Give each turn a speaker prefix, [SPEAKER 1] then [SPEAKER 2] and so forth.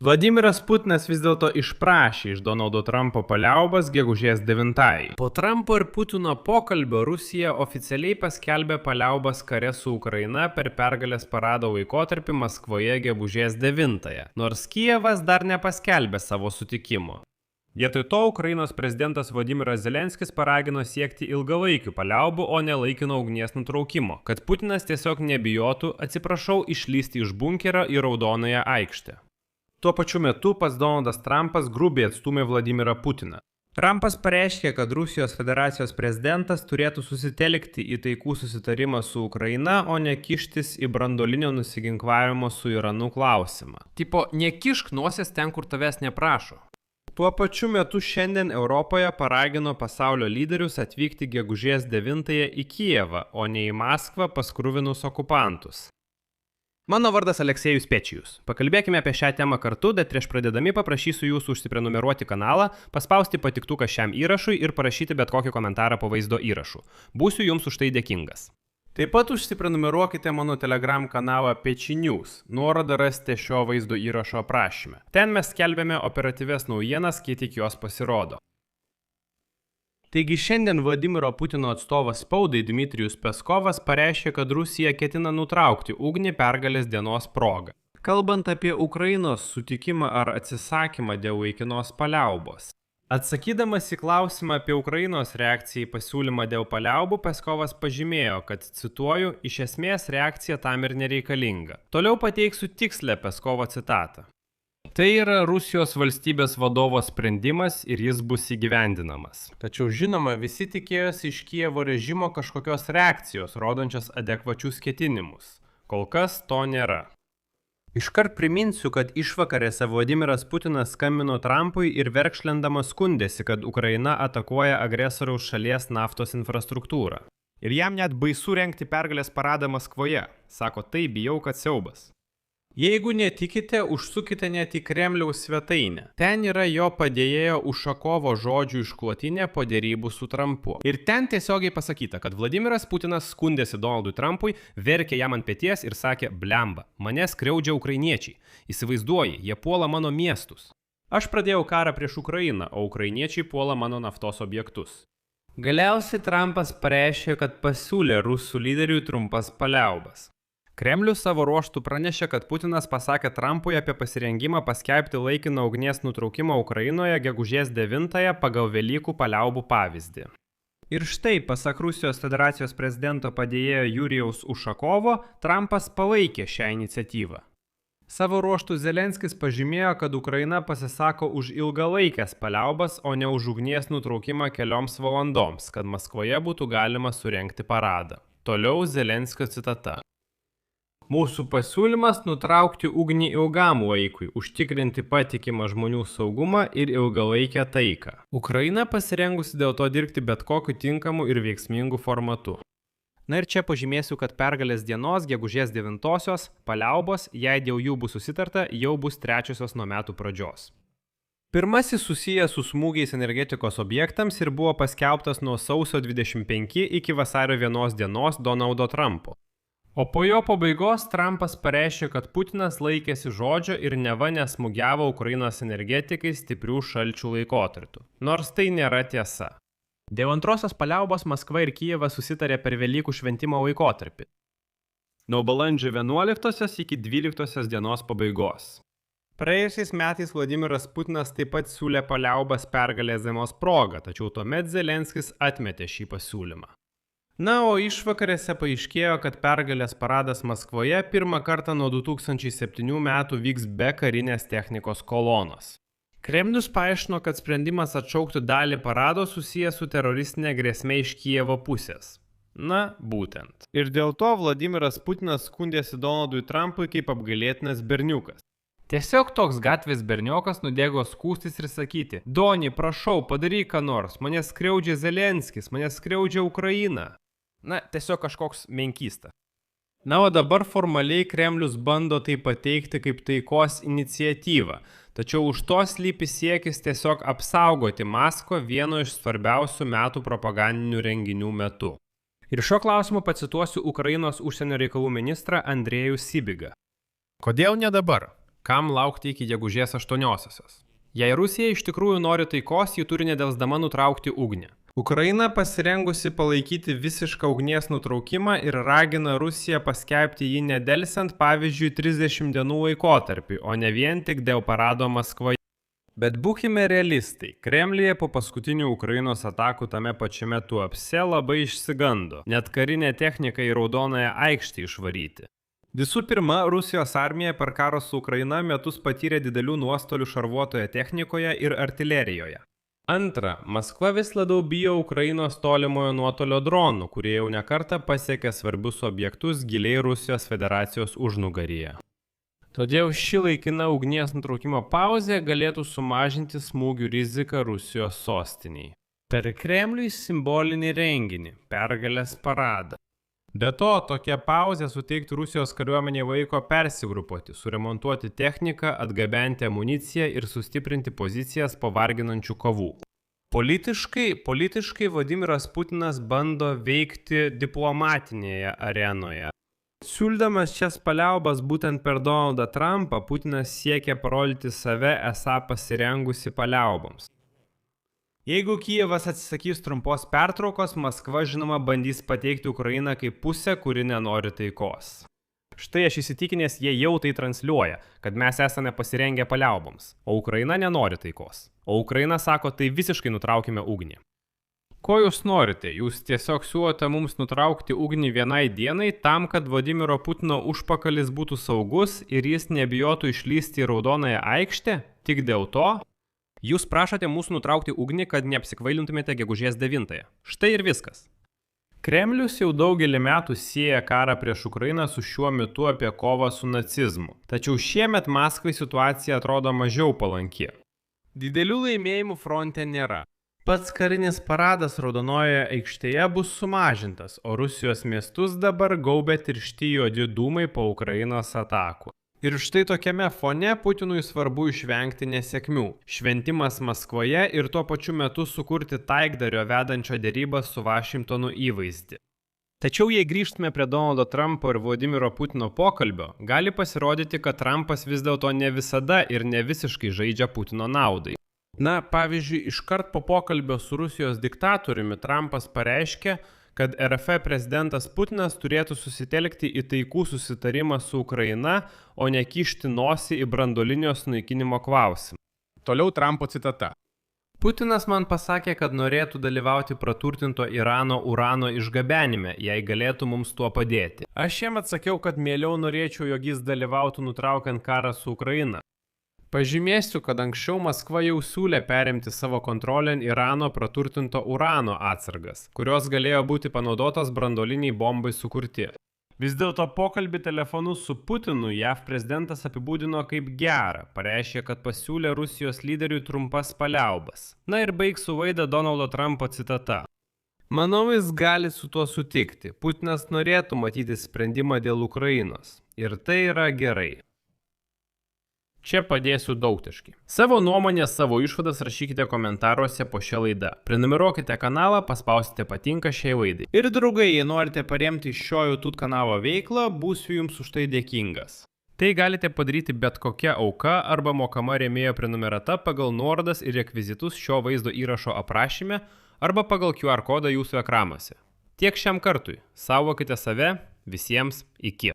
[SPEAKER 1] Vladimiras Putinas vis dėlto išprašė iš Donaldo Trumpo paliaubas gegužės 9. Po Trumpo ir Putino pokalbio Rusija oficialiai paskelbė paliaubas kare su Ukraina per pergalės parado laikotarpį Maskvoje gegužės 9, nors Kijevas dar nepaskelbė savo sutikimo. Vietoj to Ukrainos prezidentas Vladimiras Zelenskis paragino siekti ilgalaikių paliaubų, o ne laikino ugnies nutraukimo, kad Putinas tiesiog nebijotų, išlįsti iš bunkerio į Raudonąją aikštę. Tuo pačiu metu pats Donaldas Trumpas grubiai atstūmė Vladimirą Putiną. Trumpas pareiškė, kad Rusijos federacijos prezidentas turėtų susitelkti į taikų susitarimą su Ukraina, o ne kištis į branduolinio nusiginklavimo su Iranu klausimą. Tipo, nekišk nosies ten, kur tavęs neprašo. Tuo pačiu metu šiandien Europoje paragino pasaulio lyderius atvykti gegužės 9 į Kijevą, o ne į Maskvą pas kruvinus okupantus. Mano vardas Aleksejus Pečijus. Pakalbėkime apie šią temą kartu, bet prieš pradėdami paprašysiu jūsų užsiprenumeruoti kanalą, paspausti patiktuką šiam įrašui ir parašyti bet kokį komentarą po vaizdo įrašu. Būsiu jums už tai dėkingas. Taip pat užsiprenumeruokite mano Telegram kanalą Pečinius. Nuorodą rasite šio vaizdo įrašo aprašyme. Ten mes skelbėme operatyvias naujienas, kai tik jos pasirodo. Taigi šiandien Vladimiro Putino atstovas spaudai Dmitrijus Peskovas pareiškė, kad Rusija ketina nutraukti ugnį pergalės dienos proga. Kalbant apie Ukrainos sutikimą ar atsisakymą dėl laikinos paliaubos. Atsakydamas į klausimą apie Ukrainos reakciją į pasiūlymą dėl paliaubų, Peskovas pažymėjo, kad, cituoju, iš esmės reakcija tam ir nereikalinga. Toliau pateiksiu tikslę Peskovo citatą. Tai yra Rusijos valstybės vadovo sprendimas ir jis bus įgyvendinamas. Tačiau žinoma, visi tikėjosi iš Kijevo režimo kažkokios reakcijos, rodančios adekvačius ketinimus. Kol kas to nėra. Iškart priminsiu, kad išvakarėse Vladimiras Putinas skambino Trumpui ir verkšlendamas skundėsi, kad Ukraina atakuoja agresoriaus šalies naftos infrastruktūrą. Ir jam net baisu rengti pergalės paradą Maskvoje. Sako, tai bijau, kad siaubas. Jeigu netikite, užsukite net į Kremliaus svetainę. Ten yra jo padėjėjo Ušakovo žodžių išklotinė po derybų su Trumpu. Ir ten tiesiogiai pasakyta, kad Vladimiras Putinas skundėsi Donaldui Trumpui, verkė jam ant peties ir sakė, blemba, mane skriaudžia ukrainiečiai. Įsivaizduoji, jie puola mano miestus. Aš pradėjau karą prieš Ukrainą, o ukrainiečiai puola mano naftos objektus. Galiausiai Trumpas pareiškė, kad pasiūlė rusų lyderiui trumpas paliaubas. Kremlius savo ruožtų pranešė, kad Putinas pasakė Trumpui apie pasirengimą paskelbti laikiną ugnies nutraukimą Ukrainoje gegužės 9 pagal Velykų paliaubų pavyzdį. Ir štai, pasak Rusijos federacijos prezidento padėjėjo Jurijaus Ušakovo, Trumpas palaikė šią iniciatyvą. Savo ruožtų Zelenskis pažymėjo, kad Ukraina pasisako už ilgalaikės paliaubas, o ne už ugnies nutraukimą kelioms valandoms, kad Maskvoje būtų galima surengti paradą. Toliau Zelenskio citata. Mūsų pasiūlymas nutraukti ugnį ilgam laikui, užtikrinti patikimą žmonių saugumą ir ilgalaikę taiką. Ukraina pasirengusi dėl to dirbti bet kokiu tinkamu ir veiksmingu formatu. Na ir čia pažymėsiu, kad pergalės dienos, gegužės 9-osios, paliaubos, jei dėl jų bus susitarta, jau bus trečiosios nuo metų pradžios. Pirmasis susijęs su smūgiais energetikos objektams ir buvo paskelbtas nuo sausio 25 iki vasario 1 dienos Donaldo Trumpo. O po jo pabaigos Trumpas pareiškė, kad Putinas laikėsi žodžio ir neva nesmūgiavo Ukrainos energetikai stiprių šalčių laikotarpiu. Nors tai nėra tiesa. Dėl antrosios paliaubos Maskva ir Kijevas susitarė per Velykų šventimo laikotarpį. Nuo balandžio 11 iki 12 dienos pabaigos. Praėjusiais metais Vladimiras Putinas taip pat siūlė paliaubas pergalės dienos proga, tačiau tuomet Zelenskis atmetė šį pasiūlymą. Na, o išvakarėse paaiškėjo, kad pergalės paradas Maskvoje pirmą kartą nuo 2007 metų vyks be karinės technikos kolonos. Kremlius paaiškino, kad sprendimas atšaukti dalį parado susijęs su teroristinė grėsmė iš Kijevo pusės. Na, būtent. Ir dėl to Vladimiras Putinas skundėsi Donaldui Trumpui kaip apgailėtinas berniukas. Tiesiog toks gatvės berniokas nudėgo skūstis ir sakyti, Doni, prašau, padaryk ką nors, mane skriaudžia Zelenskis, mane skriaudžia Ukraina. Na, tiesiog kažkoks menkysta. Na, o dabar formaliai Kremlius bando tai pateikti kaip taikos iniciatyvą, tačiau už to slypi siekis tiesiog apsaugoti Maskvą vieno iš svarbiausių metų propagandinių renginių metu. Ir šio klausimu pacituosiu Ukrainos užsienio reikalų ministrą Andrejų Sibigą. Kodėl ne dabar? Kam laukti iki gegužės 8-osios? Jei Rusija iš tikrųjų nori taikos, ji turi nedelsdama nutraukti ugnį. Ukraina pasirengusi palaikyti visišką ugnies nutraukimą ir ragina Rusiją paskelbti jį nedelsiant, pavyzdžiui, 30 dienų laikotarpį, o ne vien tik dėl parado Maskvoje. Bet būkime realistai, Kremliuje po paskutinių Ukrainos atakų tame pačiame Tuapse labai išsigando, net karinę techniką į Raudonąją aikštę išvaryti. Visų pirma, Rusijos armija per karo su Ukraina metus patyrė didelių nuostolių šarvuotoje technikoje ir artilerijoje. Antra, Maskva vis labiau bijo Ukrainos tolimojo nuotolio dronų, kurie jau nekartą pasiekė svarbius objektus giliai Rusijos federacijos užnugaryje. Todėl ši laikina ugnies nutraukimo pauzė galėtų sumažinti smūgių riziką Rusijos sostiniai. Per Kremliui simbolinį renginį – pergalės paradą. Be to, tokia pauzė suteiktų Rusijos kariuomenei laiko persigrupuoti, suremontuoti techniką, atgabenti amuniciją ir sustiprinti pozicijas po varginančių kovų. Politiškai Vladimiras Putinas bando veikti diplomatinėje arenoje. Siūlydamas šias paliaubas būtent per Donaldą Trumpą, Putinas siekia parodyti save esą pasirengusi paliauboms. Jeigu Kijevas atsisakys trumpos pertraukos, Maskva žinoma bandys pateikti Ukrainą kaip pusę, kuri nenori taikos. Štai aš įsitikinęs, jie jau tai transliuoja, kad mes esame pasirengę paliauboms, o Ukraina nenori taikos. O Ukraina sako, tai visiškai nutraukime ugnį. Ko jūs norite? Jūs tiesiog siūlote mums nutraukti ugnį vienai dienai tam, kad Vladimiro Putino užpakalis būtų saugus ir jis nebijotų išlysti į Raudonąją aikštę? Tik dėl to? Jūs prašote mūsų nutraukti ugnį, kad neapsikvailintumėte gegužės 9-ąją. Štai ir viskas. Kremlius jau daugelį metų sieja karą prieš Ukrainą su šiuo mitu apie kovą su nacizmu. Tačiau šiemet Maskvai situacija atrodo mažiau palanki. Didelių laimėjimų fronte nėra. Pats karinis paradas Raudonojoje aikštėje bus sumažintas, o Rusijos miestus dabar gaubia tiršti juodi dūmai po Ukrainos atakų. Ir štai tokiame fone Putinui svarbu išvengti nesėkmių, šventimas Maskvoje ir tuo pačiu metu sukurti taikdario vedančio derybas su Vašingtonu įvaizdį. Tačiau jei grįžtume prie Donaldo Trumpo ir Vladimiro Putino pokalbio, gali pasirodyti, kad Trumpas vis dėlto ne visada ir ne visiškai žaidžia Putino naudai. Na, pavyzdžiui, iškart po pokalbio su Rusijos diktatoriumi Trumpas pareiškė, kad RF prezidentas Putinas turėtų susitelkti į taikų susitarimą su Ukraina, o ne kišti nosį į branduolinio sunaikinimo klausimą. Toliau Trumpo citata. Putinas man pasakė, kad norėtų dalyvauti praturtinto Irano urano išgabenime, jei galėtų mums tuo padėti. Aš jam atsakiau, kad mieliau norėčiau, jog jis dalyvautų nutraukiant karą su Ukraina. Pažymėsiu, kad anksčiau Maskva jau siūlė perimti savo kontrolėn Irano praturtinto urano atsargas, kurios galėjo būti panaudotos branduoliniai bombai sukurti. Vis dėlto pokalbį telefonu su Putinu JAV prezidentas apibūdino kaip gerą, pareiškė, kad pasiūlė Rusijos lyderiui trumpas paliaubas. Na ir baigsiu laidą Donaldo Trumpo citata. Manau, jis gali su tuo sutikti. Putinas norėtų matyti sprendimą dėl Ukrainos. Ir tai yra gerai. Čia padėsiu daugtaškį. Savo nuomonę, savo išvadas rašykite komentaruose po šią laidą. Prenumeruokite kanalą, paspausite patinka šiai laidai. Ir draugai, jei norite paremti šio YouTube kanalo veiklą, būsiu jums už tai dėkingas. Tai galite padaryti bet kokia auka arba mokama rėmėjo prenumerata pagal nuorodas ir rekvizitus šio vaizdo įrašo aprašyme arba pagal QR kodą jūsų ekranuose. Tiek šiam kartui. Saugokite save, visiems iki.